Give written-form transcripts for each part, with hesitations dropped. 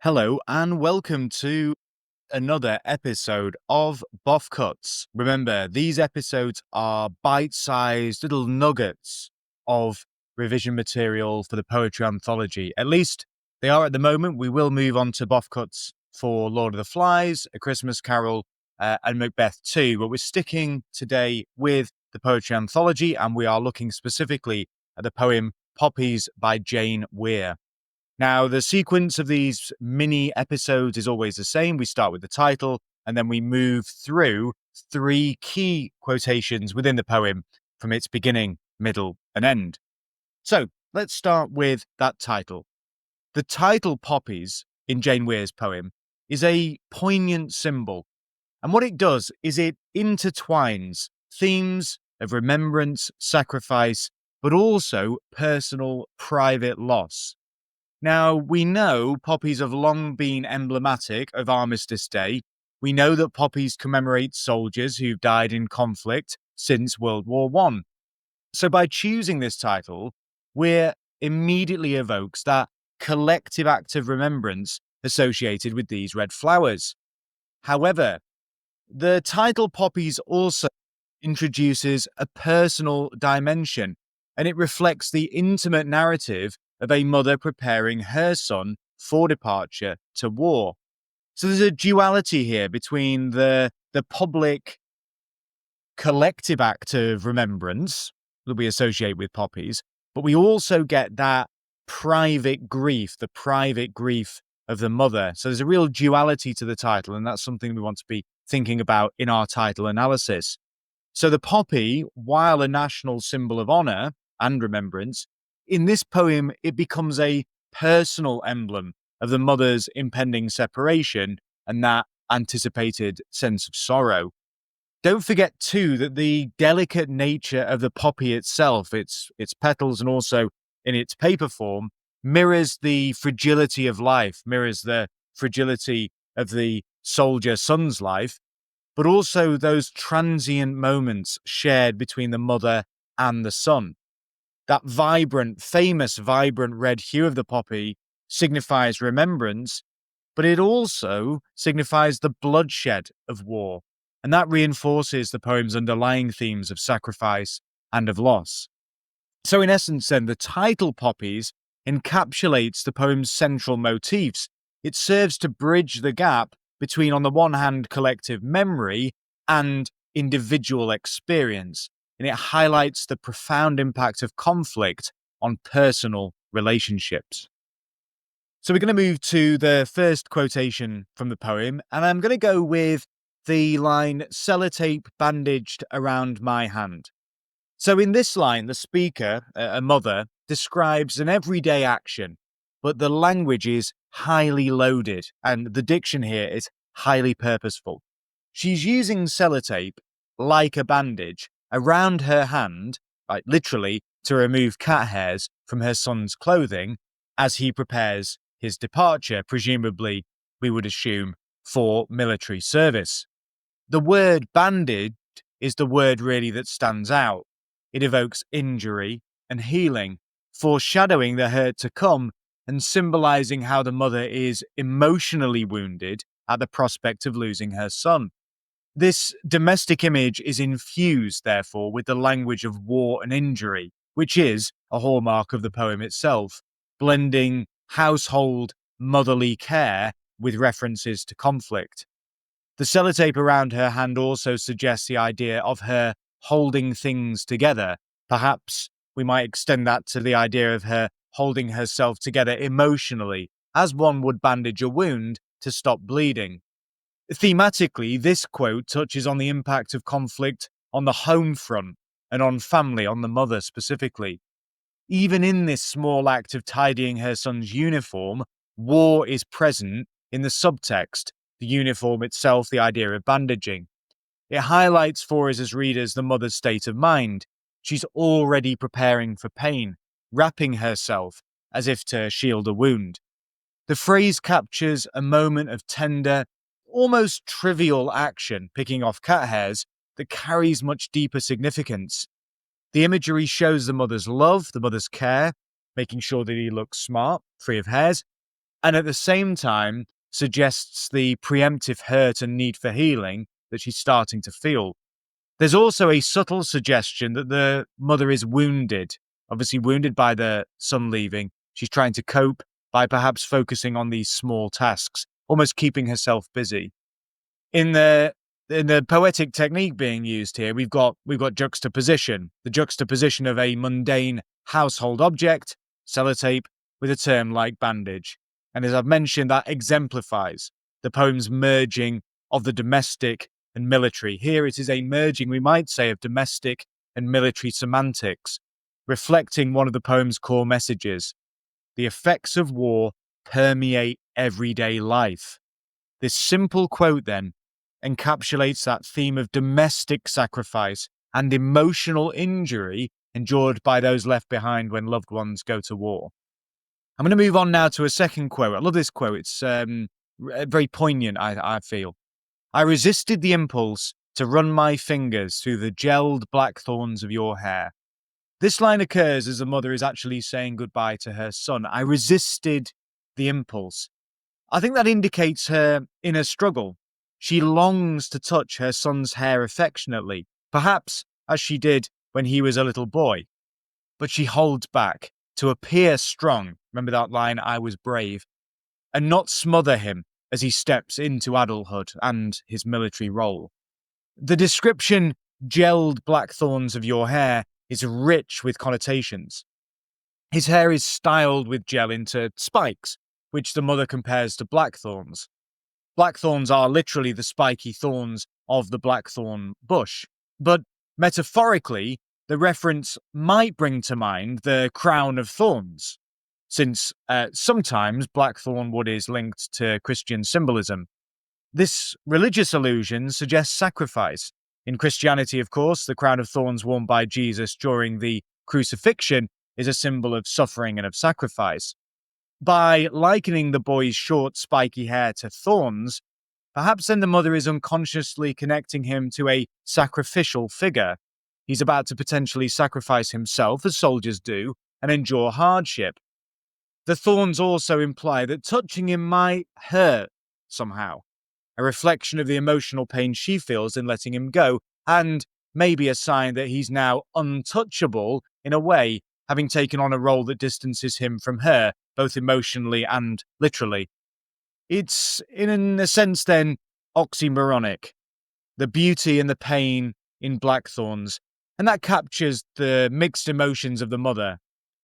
Hello and welcome to another episode of Baughcuts. Remember, these episodes are bite-sized little nuggets of revision material for the poetry anthology. At least they are at the moment. We will move on to Baughcuts for Lord of the Flies, A Christmas Carol, and Macbeth too. But we're sticking today with the poetry anthology, and we are looking specifically at the poem Poppies by Jane Weir. Now, the sequence of these mini episodes is always the same. We start with the title, and then we move through three key quotations within the poem from its beginning, middle, and end. So let's start with that title. The title Poppies in Jane Weir's poem is a poignant symbol. And what it does is it intertwines themes of remembrance, sacrifice, but also personal, private loss. Now, we know poppies have long been emblematic of Armistice Day. We know that poppies commemorate soldiers who've died in conflict since World War I. So by choosing this title, Weir immediately evokes that collective act of remembrance associated with these red flowers. However, the title Poppies also introduces a personal dimension, and it reflects the intimate narrative of a mother preparing her son for departure to war. So there's a duality here between the public collective act of remembrance that we associate with poppies, but we also get that private grief, the private grief of the mother. So there's a real duality to the title, and that's something we want to be thinking about in our title analysis. So the poppy, while a national symbol of honour and remembrance, in this poem, it becomes a personal emblem of the mother's impending separation and that anticipated sense of sorrow. Don't forget, too, that the delicate nature of the poppy itself, its petals and also in its paper form, mirrors the fragility of life, mirrors the fragility of the soldier son's life, but also those transient moments shared between the mother and the son. That famous vibrant red hue of the poppy signifies remembrance, but it also signifies the bloodshed of war. And that reinforces the poem's underlying themes of sacrifice and of loss. So in essence, then, the title Poppies encapsulates the poem's central motifs. It serves to bridge the gap between, on the one hand, collective memory and individual experience, and it highlights the profound impact of conflict on personal relationships. So we're going to move to the first quotation from the poem, and I'm going to go with the line, "Sellotape bandaged around my hand." So in this line, the speaker, a mother, describes an everyday action, but the language is highly loaded, and the diction here is highly purposeful. She's using sellotape, like a bandage, around her hand, like literally to remove cat hairs from her son's clothing as he prepares his departure, presumably, we would assume, for military service. The word bandaged is the word really that stands out. It evokes injury and healing, foreshadowing the hurt to come and symbolizing how the mother is emotionally wounded at the prospect of losing her son. This domestic image is infused, therefore, with the language of war and injury, which is a hallmark of the poem itself, blending household motherly care with references to conflict. The sellotape around her hand also suggests the idea of her holding things together. Perhaps we might extend that to the idea of her holding herself together emotionally, as one would bandage a wound to stop bleeding. Thematically, this quote touches on the impact of conflict on the home front and on family, on the mother specifically. Even in this small act of tidying her son's uniform, war is present in the subtext, the uniform itself, the idea of bandaging. It highlights for us as readers the mother's state of mind. She's already preparing for pain, wrapping herself as if to shield a wound. The phrase captures a moment of tender, almost trivial action, picking off cat hairs, that carries much deeper significance. The imagery shows the mother's love, the mother's care, making sure that he looks smart, free of hairs, and at the same time suggests the preemptive hurt and need for healing that she's starting to feel. There's also a subtle suggestion that the mother is wounded, obviously wounded by the son leaving. She's trying to cope by perhaps focusing on these small tasks, almost keeping herself busy. In the poetic technique being used here, we've got juxtaposition, the juxtaposition of a mundane household object, sellotape, with a term like bandage. And as I've mentioned, that exemplifies the poem's merging of the domestic and military. Here it is a merging, we might say, of domestic and military semantics, reflecting one of the poem's core messages. The effects of war permeate everyday life. This simple quote, then, encapsulates that theme of domestic sacrifice and emotional injury endured by those left behind when loved ones go to war. I'm going to move on now to a second quote. I love this quote. It's very poignant, I feel. I resisted the impulse to run my fingers through the gelled black thorns of your hair. This line occurs as the mother is actually saying goodbye to her son. I resisted the impulse. I think that indicates her inner struggle. She longs to touch her son's hair affectionately, perhaps as she did when he was a little boy. But she holds back to appear strong, remember that line, I was brave, and not smother him as he steps into adulthood and his military role. The description, gelled black thorns of your hair, is rich with connotations. His hair is styled with gel into spikes, which the mother compares to blackthorns. Blackthorns are literally the spiky thorns of the blackthorn bush, but metaphorically, the reference might bring to mind the crown of thorns, since sometimes blackthorn wood is linked to Christian symbolism. This religious allusion suggests sacrifice. In Christianity, of course, the crown of thorns worn by Jesus during the crucifixion is a symbol of suffering and of sacrifice. By likening the boy's short, spiky hair to thorns, perhaps then the mother is unconsciously connecting him to a sacrificial figure. He's about to potentially sacrifice himself, as soldiers do, and endure hardship. The thorns also imply that touching him might hurt somehow, a reflection of the emotional pain she feels in letting him go, and maybe a sign that he's now untouchable in a way, having taken on a role that distances him from her, both emotionally and literally. It's, in a sense then, oxymoronic. The beauty and the pain in blackthorns, and that captures the mixed emotions of the mother,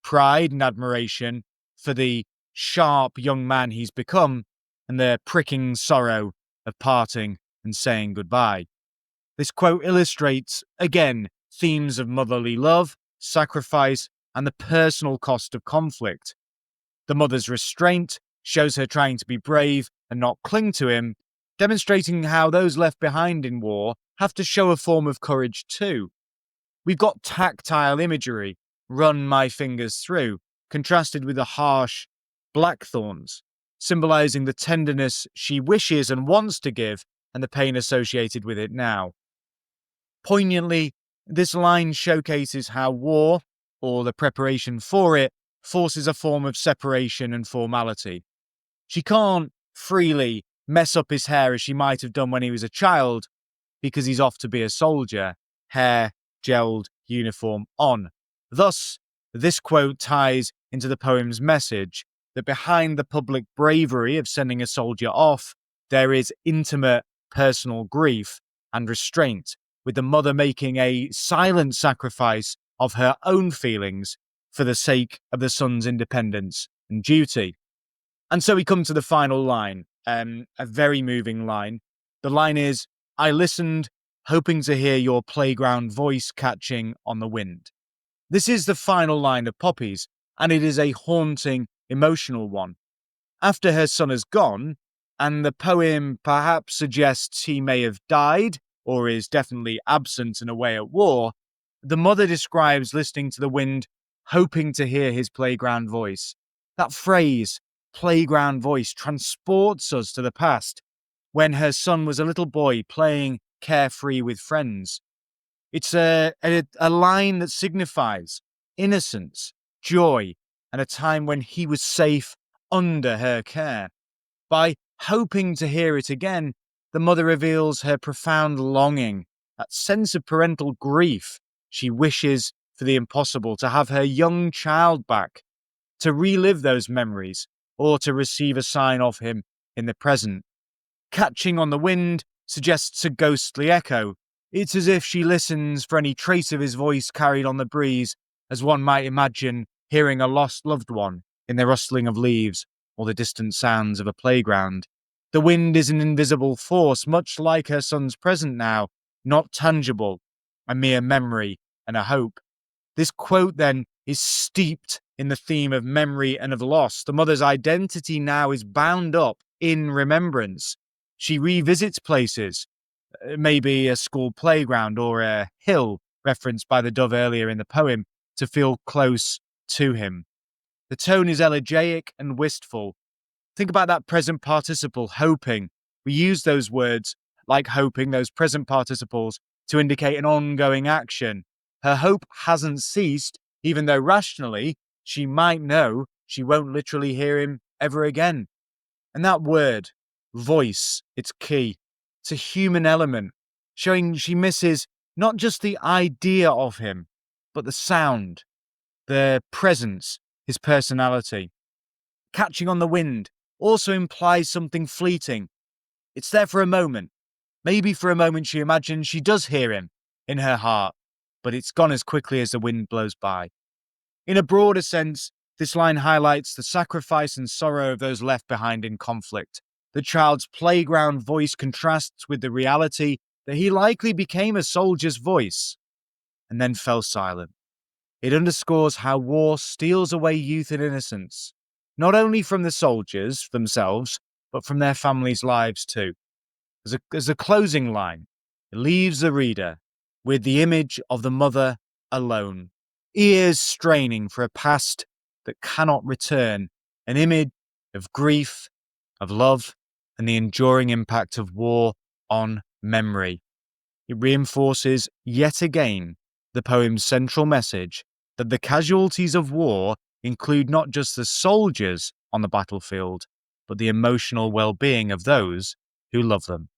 pride and admiration for the sharp young man he's become, and the pricking sorrow of parting and saying goodbye. This quote illustrates, again, themes of motherly love, sacrifice, and the personal cost of conflict. The mother's restraint shows her trying to be brave and not cling to him, demonstrating how those left behind in war have to show a form of courage too. We've got tactile imagery, run my fingers through, contrasted with the harsh blackthorns, symbolizing the tenderness she wishes and wants to give and the pain associated with it now. Poignantly, this line showcases how war, or the preparation for it, forces a form of separation and formality. She can't freely mess up his hair as she might have done when he was a child, because he's off to be a soldier, hair, gelled, uniform on. Thus, this quote ties into the poem's message that behind the public bravery of sending a soldier off, there is intimate personal grief and restraint, with the mother making a silent sacrifice of her own feelings for the sake of the son's independence and duty. And so we come to the final line, a very moving line. The line is, I listened, hoping to hear your playground voice catching on the wind. This is the final line of Poppies, and it is a haunting, emotional one. After her son has gone, and the poem perhaps suggests he may have died, or is definitely absent and away at war, the mother describes listening to the wind, hoping to hear his playground voice. That phrase, playground voice, transports us to the past, when her son was a little boy playing carefree with friends. It's a line that signifies innocence, joy, and a time when he was safe under her care. By hoping to hear it again, the mother reveals her profound longing, that sense of parental grief. She wishes for the impossible, to have her young child back, to relive those memories, or to receive a sign of him in the present. Catching on the wind suggests a ghostly echo. It's as if she listens for any trace of his voice carried on the breeze, as one might imagine hearing a lost loved one in the rustling of leaves or the distant sounds of a playground. The wind is an invisible force, much like her son's present now, not tangible, a mere memory and a hope. This quote, then, is steeped in the theme of memory and of loss. The mother's identity now is bound up in remembrance. She revisits places, maybe a school playground or a hill referenced by the dove earlier in the poem, to feel close to him. The tone is elegiac and wistful. Think about that present participle, hoping. We use those words, like hoping, those present participles, to indicate an ongoing action. Her hope hasn't ceased, even though rationally she might know she won't literally hear him ever again. And that word, voice, it's key. It's a human element, showing she misses not just the idea of him, but the sound, the presence, his personality. Catching on the wind also implies something fleeting. It's there for a moment. Maybe for a moment she imagines she does hear him in her heart, but it's gone as quickly as the wind blows by. In a broader sense, this line highlights the sacrifice and sorrow of those left behind in conflict. The child's playground voice contrasts with the reality that he likely became a soldier's voice and then fell silent. It underscores how war steals away youth and innocence, not only from the soldiers themselves, but from their families' lives too. As a closing line, it leaves the reader with the image of the mother alone, ears straining for a past that cannot return, an image of grief, of love, and the enduring impact of war on memory. It reinforces yet again the poem's central message that the casualties of war include not just the soldiers on the battlefield, but the emotional well-being of those who love them.